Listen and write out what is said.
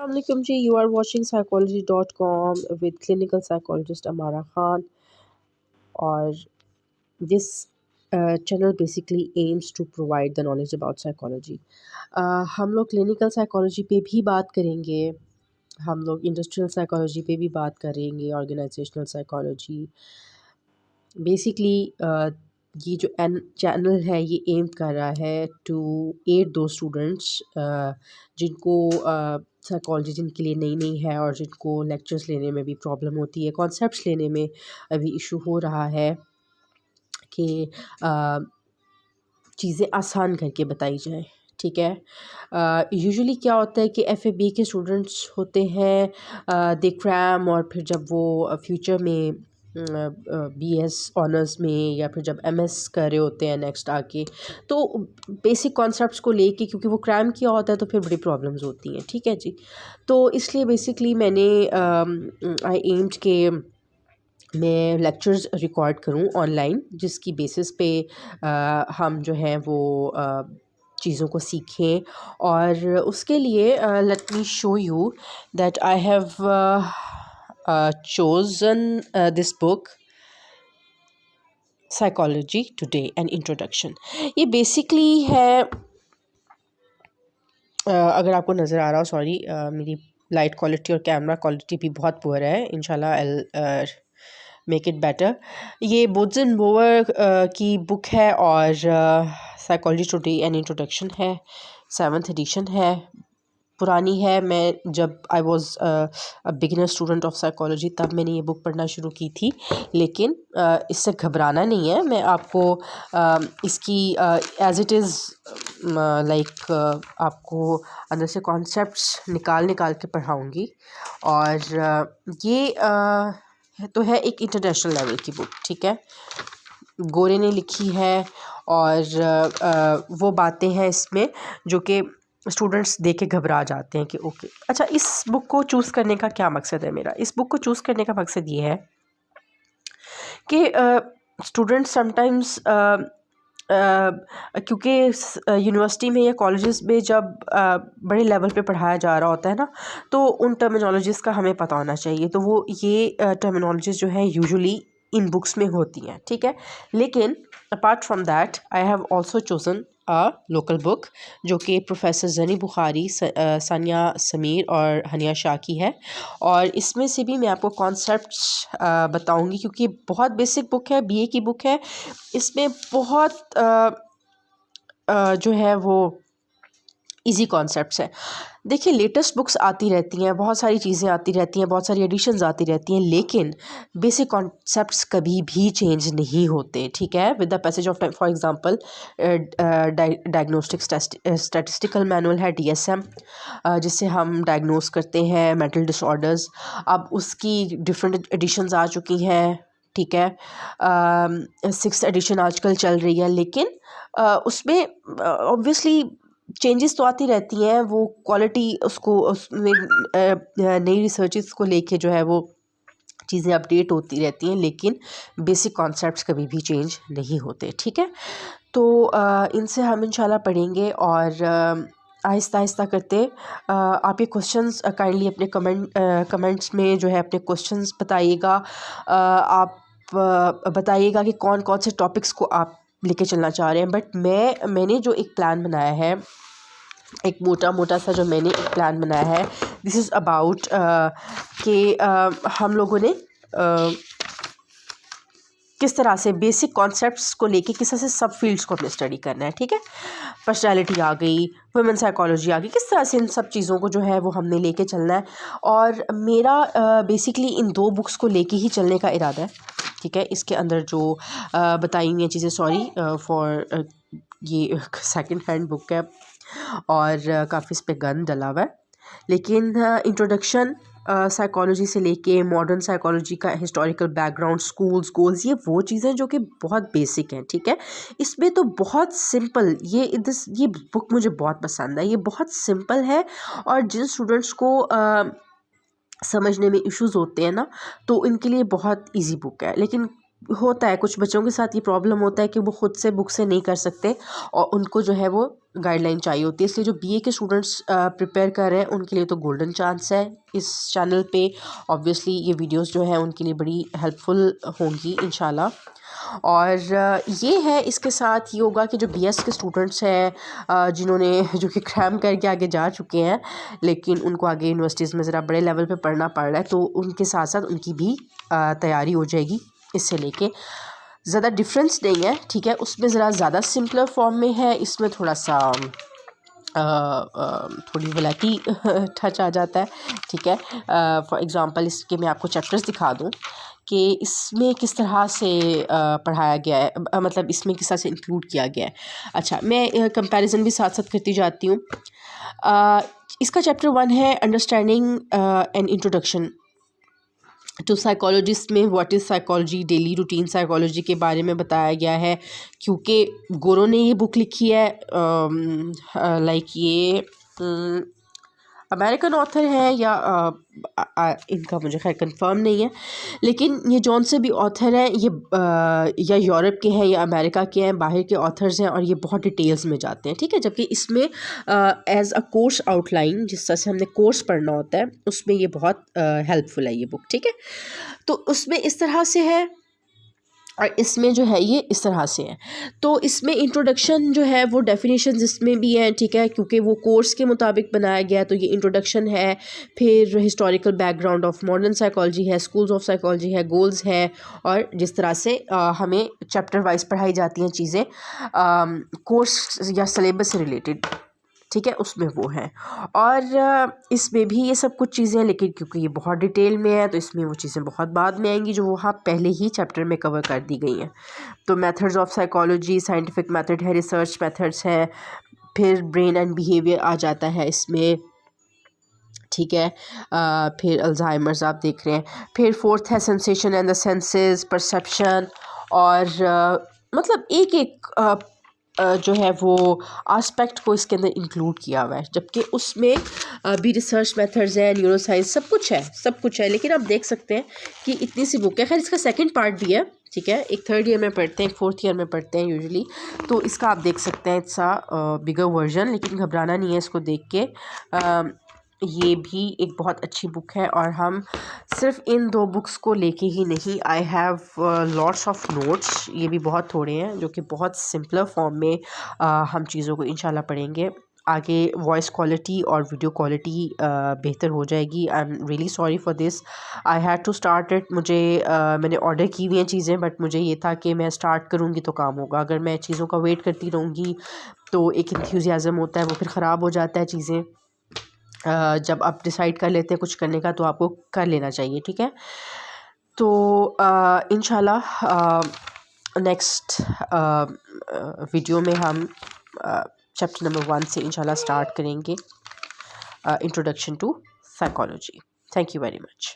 Assalamualaikum ji, you are watching psychology.com with clinical psychologist Amara Khan, और this channel basically aims to provide the knowledge about psychology. हम लोग clinical psychology पे भी बात करेंगे, हम लोग industrial psychology पे भी बात करेंगे, organizational psychology. बेसिकली ये जो चैनल है ये एम कर रहा है टू एड दो स्टूडेंट्स जिनको साइकोलॉजी जिनके लिए नई नई है और जिनको लेक्चर्स लेने में भी प्रॉब्लम होती है, कॉन्सेप्ट्स लेने में अभी इशू हो रहा है कि चीज़ें आसान करके बताई जाए। ठीक है, यूजुअली क्या होता है कि एफएबी के स्टूडेंट्स होते हैं, दे क्रैम, और फिर जब वो फ्यूचर में बीएस ऑनर्स में या फिर जब एमएस कर रहे होते हैं नेक्स्ट आके, तो बेसिक कॉन्सेप्ट्स को लेके क्योंकि वो क्रैम किया होता है तो फिर बड़ी प्रॉब्लम्स होती हैं। ठीक है जी, तो इसलिए बेसिकली मैंने आई एम्ड के मैं लेक्चर्स रिकॉर्ड करूं ऑनलाइन, जिसकी बेसिस पे हम जो है वो चीज़ों को सीखें। और उसके लिए let me show you that I have chosen this book Psychology Today an Introduction. ये बेसिकली है अगर आपको नज़र आ रहा हो, सॉरी मेरी लाइट क्वालिटी और कैमरा क्वालिटी भी बहुत पुअर है, इंशाल्लाह आई मेक इट बेटर। ये बोजन बोवर की बुक है और साइकोलॉजी टुडे एन इंट्रोडक्शन है, 7th एडिशन है, पुरानी है। मैं जब I was a beginner student of psychology तब मैंने ये बुक पढ़ना शुरू की थी, लेकिन इससे घबराना नहीं है। मैं आपको इसकी एज इट इज़ लाइक आपको अंदर से कॉन्सेप्ट्स निकाल निकाल के पढ़ाऊँगी। और ये तो है एक इंटरनेशनल लेवल की बुक। ठीक है, गोरे ने लिखी है और वो बातें हैं इसमें जो कि स्टूडेंट्स देख के घबरा जाते हैं कि ओके। अच्छा, इस बुक को चूज़ करने का क्या मकसद है मेरा? इस बुक को चूज़ करने का मकसद ये है कि स्टूडेंट्स समटाइम्स क्योंकि यूनिवर्सिटी में या कॉलेजेस में जब बड़े लेवल पे पढ़ाया जा रहा होता है ना, तो उन टर्मिनोलॉजीज़ का हमें पता होना चाहिए। तो वो ये टर्मिनोलॉजीज़ जो है यूजुअली इन बुक्स में होती हैं। ठीक है, लेकिन apart from that I have also chosen a local book जो कि प्रोफेसर जनी बुखारी, सानिया समीर और हनिया शाह की है। और इसमें से भी मैं आपको कॉन्सेप्ट्स बताऊंगी क्योंकि बहुत बेसिक बुक है, बीए की बुक है। इसमें बहुत जो है वो इजी कॉन्सेप्ट्स हैं। देखिए, लेटेस्ट बुक्स आती रहती हैं, बहुत सारी चीज़ें आती रहती हैं, बहुत सारी एडिशंस आती रहती हैं, लेकिन बेसिक कॉन्सेप्ट्स कभी भी चेंज नहीं होते। ठीक है, with the passage of time. For example diagnostic statistical manual है DSM, जिससे हम डायग्नोस करते हैं मेंटल डिसऑर्डर्स। अब उसकी डिफरेंट एडिशंस आ चुकी हैं। ठीक है, 6th एडिशन आजकल चल रही है, लेकिन उसमें ऑब्वियसली चेंजेस तो आती रहती हैं। वो क्वालिटी उसको उसमें नई रिसर्चेस को लेके जो है वो चीज़ें अपडेट होती रहती हैं, लेकिन बेसिक कॉन्सेप्ट्स कभी भी चेंज नहीं होते। ठीक है, तो इनसे हम इंशाल्लाह पढ़ेंगे और आहिस्ता आहिस्ता करते आप ये क्वेश्चंस काइंडली अपने कमेंट्स में जो है अपने क्वेश्चंस बताइएगा। आप बताइएगा कि कौन कौन से टॉपिक्स को आप लेके चलना चाह रहे हैं। बट मैंने जो एक प्लान बनाया है, एक मोटा सा जो मैंने एक प्लान बनाया है, दिस इज़ अबाउट कि हम लोगों ने किस तरह से बेसिक कॉन्सेप्ट्स को लेके किस तरह से सब फील्ड्स को अपने स्टडी करना है। ठीक है, पर्सनैलिटी आ गई, वुमेन साइकोलॉजी आ गई, किस तरह से इन सब चीज़ों को जो है वो हमने लेके चलना है। और मेरा बेसिकली इन 2 बुक्स को लेके ही चलने का इरादा है। ठीक है, इसके अंदर जो बताई हुई हैं चीज़ें, सॉरी फॉर ये सेकंड हैंड बुक है और काफ़ी इस पे गन डला हुआ है, लेकिन इंट्रोडक्शन साइकोलॉजी से लेके मॉडर्न साइकोलॉजी का हिस्टोरिकल बैकग्राउंड, स्कूल्स, गोल्स, ये वो चीज़ें जो कि बहुत बेसिक हैं। ठीक है, इसमें तो बहुत सिंपल ये बुक मुझे बहुत पसंद है। ये बहुत सिंपल है और जिन स्टूडेंट्स को समझने में इश्यूज़ होते हैं ना, तो इनके लिए बहुत इजी बुक है। लेकिन होता है कुछ बच्चों के साथ ये प्रॉब्लम होता है कि वो खुद से बुक से नहीं कर सकते और उनको जो है वो गाइडलाइन चाहिए होती है। इसलिए जो बीए के स्टूडेंट्स प्रिपेयर कर रहे हैं उनके लिए तो गोल्डन चांस है इस चैनल पे। ऑब्वियसली ये वीडियोस जो है उनके लिए बड़ी हेल्पफुल होंगी इंशाल्लाह। और ये है इसके साथ ये होगा कि जो बीएस के स्टूडेंट्स हैं जिन्होंने जो कि क्रैम करके आगे जा चुके हैं लेकिन उनको आगे यूनिवर्सिटीज़ में ज़रा बड़े लेवल पे पढ़ना पड़ रहा है, तो उनके साथ साथ उनकी भी तैयारी हो जाएगी इससे लेके। ज़्यादा डिफरेंस नहीं है, ठीक है, उसमें ज़रा ज़्यादा सिंपलर फॉर्म में है, इसमें थोड़ा सा थोड़ी वैरायटी टच आ जाता है, ठीक है। फॉर एग्ज़ाम्पल इसके मैं आपको चैप्टर्स दिखा दूँ कि इसमें किस तरह से पढ़ाया गया है, मतलब इसमें किस तरह से इंक्लूड किया गया है। अच्छा, मैं कंपैरिजन भी साथ साथ करती जाती हूँ। इसका चैप्टर 1 है understanding and introduction to psychologist में what is psychology, daily routine psychology के बारे में बताया गया है। क्योंकि गोरो ने ये बुक लिखी है, लाइक ये अमेरिकन ऑथर है या इनका मुझे खैर कंफर्म नहीं है, लेकिन ये जौन से भी ऑथर हैं ये या यूरोप के हैं या अमेरिका के हैं, बाहर के ऑथर्स हैं और ये बहुत डिटेल्स में जाते हैं, ठीक है। जबकि इसमें एज अ कोर्स आउटलाइन जिस तरह से हमने कोर्स पढ़ना होता है उसमें ये बहुत हेल्पफुल है ये बुक, ठीक है। तो उसमें इस तरह से है और इसमें जो है ये इस तरह से है। तो इसमें इंट्रोडक्शन जो है वो डेफिनेशंस इसमें भी हैं, ठीक है, क्योंकि वो कोर्स के मुताबिक बनाया गया है। तो ये इंट्रोडक्शन है, फिर historical background of modern psychology है, स्कूल्स ऑफ साइकोलॉजी है, गोल्स है, और जिस तरह से हमें चैप्टर वाइज पढ़ाई जाती हैं चीज़ें कोर्स या सिलेबस से रिलेटेड, ठीक है, उसमें वो है। और इसमें भी ये सब कुछ चीज़ें, लेकिन क्योंकि ये बहुत डिटेल में है तो इसमें वो चीज़ें बहुत बाद में आएंगी जो वहाँ पहले ही चैप्टर में कवर कर दी गई हैं। तो methods of psychology, scientific method है, रिसर्च मेथड्स हैं, फिर ब्रेन एंड बिहेवियर आ जाता है इसमें, ठीक है। फिर अल्जाइमर्स आप देख रहे हैं, फिर फोर्थ है sensation and the senses, perception, और मतलब एक एक जो है वो आस्पेक्ट को इसके अंदर इंक्लूड किया हुआ है। जबकि उसमें भी रिसर्च मेथड्स हैं, न्यूरोसाइंस, सब कुछ है, सब कुछ है। लेकिन आप देख सकते हैं कि इतनी सी बुक है। खैर इसका सेकंड पार्ट भी है, ठीक है, एक 3rd ईयर में पढ़ते हैं, एक 4th ईयर में पढ़ते हैं यूजुअली, तो इसका आप देख सकते हैं इट्स अ बिगर वर्जन। लेकिन घबराना नहीं है इसको देख के, ये भी एक बहुत अच्छी बुक है। और हम सिर्फ इन 2 बुक्स को लेके ही नहीं, I have lots of notes, ये भी बहुत थोड़े हैं जो कि बहुत सिंपलर फॉर्म में हम चीज़ों को इंशाल्लाह पढ़ेंगे। आगे वॉइस क्वालिटी और वीडियो क्वालिटी बेहतर हो जाएगी। I am really sorry for this, I had to start it. मुझे मैंने ऑर्डर की हुई हैं चीज़ें, बट मुझे ये था कि मैं स्टार्ट करूँगी तो काम होगा। अगर मैं चीज़ों का वेट करती रहूँगी तो एक इंथ्यूजियाज़म होता है वो फिर ख़राब हो जाता है चीज़ें। जब आप डिसाइड कर लेते हैं कुछ करने का तो आपको कर लेना चाहिए, ठीक है। तो इंशाल्लाह नेक्स्ट वीडियो में हम चैप्टर नंबर 1 से इंशाल्लाह स्टार्ट करेंगे, introduction to psychology. Thank you very much.